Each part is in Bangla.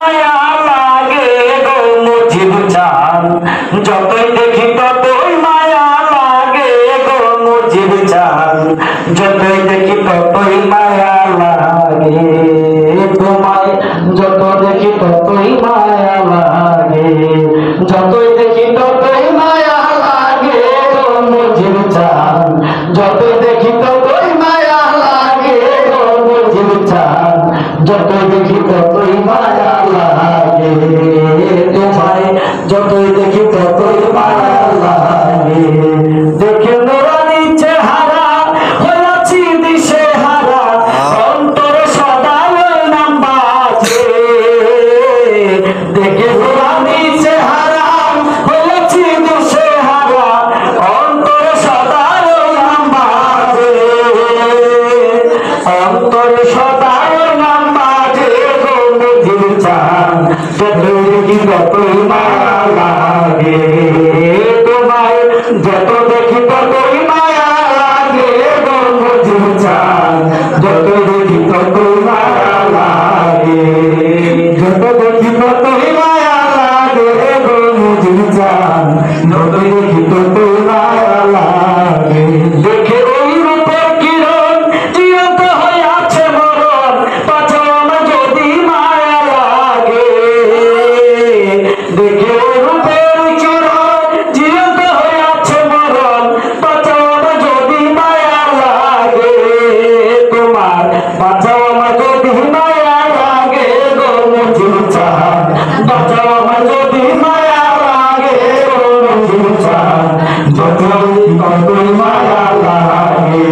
মায়া লাগে গো মুজিব চান, যতই দেখি ততই মায়া লাগে গো মুজিব চান, যতই দেখি ততই মায়া লাগে তোমায়, যত দেখি ততই মায়া লাগে, যতই দেখি ততই মায়া লাগে গো মুজিব চান, যতই দেখি ততই মায়া লাগে গো মুজিব চান, যতই দেখি ততই মায়া লাগে তোমায়, যতই দেখি ততই মায়া লাগে। দেখে নুরানি চেহারা হয়েছি দিশে হারা, অন্তরে সদা ওই নাম বাজে। দেখে নুরানি চেহারা হয়েছি দিশে হারা, অন্তরে সদা ওই নাম বাজে, অন্তরে সদা ওই নাম বাজে গো মুজিব চান, যতই দেখি ততই মায়া লাগে তোমায়, যত দেখি ততই মায়া লাগে গো মুজিব চান, যতই দেখি ততই মায়া লাগে, যত দেখি ততই মায়া লাগে গো মুজিব চান, যতই দেখি ততই মায়া লাগে। দেখে ওই রূপের কিরণ জিয়ন্ত হয়ে আছে মরণ, পাছাও আমার যদি মায়া লাগে। দেখে ওই রূপের কিরণ জিয়ন্ত হয়ে আছে মরণ, পাছাও আমার যদি মায়া লাগে তোমার, পাছাও আমার যদি মায়া লাগে গো মুজিব চান, পাছাও আমার যদি মায়া লাগে গো মুজিব চান, যতই ততই মায়া লাগে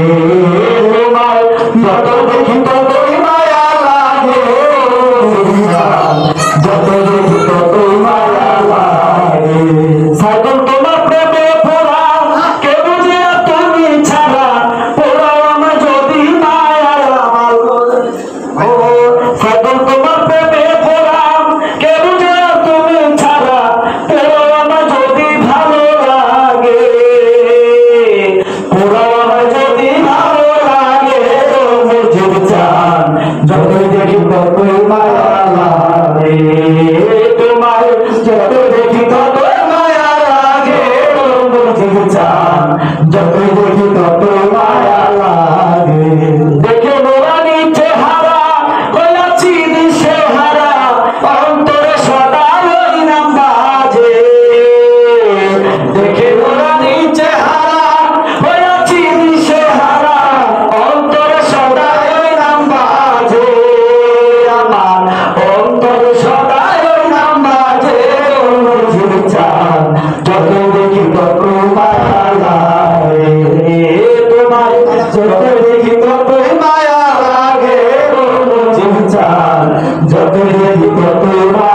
তোমার, যত দেখি ততই মায়া লাগে যত দেখি ততই মায়া লাগে। সাইকেল তোমার প্রেমে পোড়া, কে বুঝে তুমি ছাড়া, পোড়াও আমার যদি মায়া আমার, ও সাইকেল তোমার প্রেমে পোড়া, কে বুঝে তুমি ছাড়া, পোড়াও আমার যদি ভালো লাগে, পোড়াও আমার যদি ভালো লাগে গো মুজিব চান, যতই দেখি ততই মায়া লাগে তোমায়, যতই দেখি ততই মায়া লাগে গো মুজিব চান, যতই দেখি ততই মায়া লাগে। দেখে নুরানি চেহারা হয়েছি দিশে হারা, অন্তরে সদা ওই নাম বাজে। দেখে নুরানি চেহারা হয়েছি দিশে হারা, অন্তরে সদা ওই নাম বাজে আমার, অন্তরে সদা ওই নাম বাজে গো মুজিব চান, যতই দেখি ততই মায়া লাগে তোমায়, যতই দেখি ততই মায়া লাগে গো মুজিব চান, যতই দেখি ততই মায়া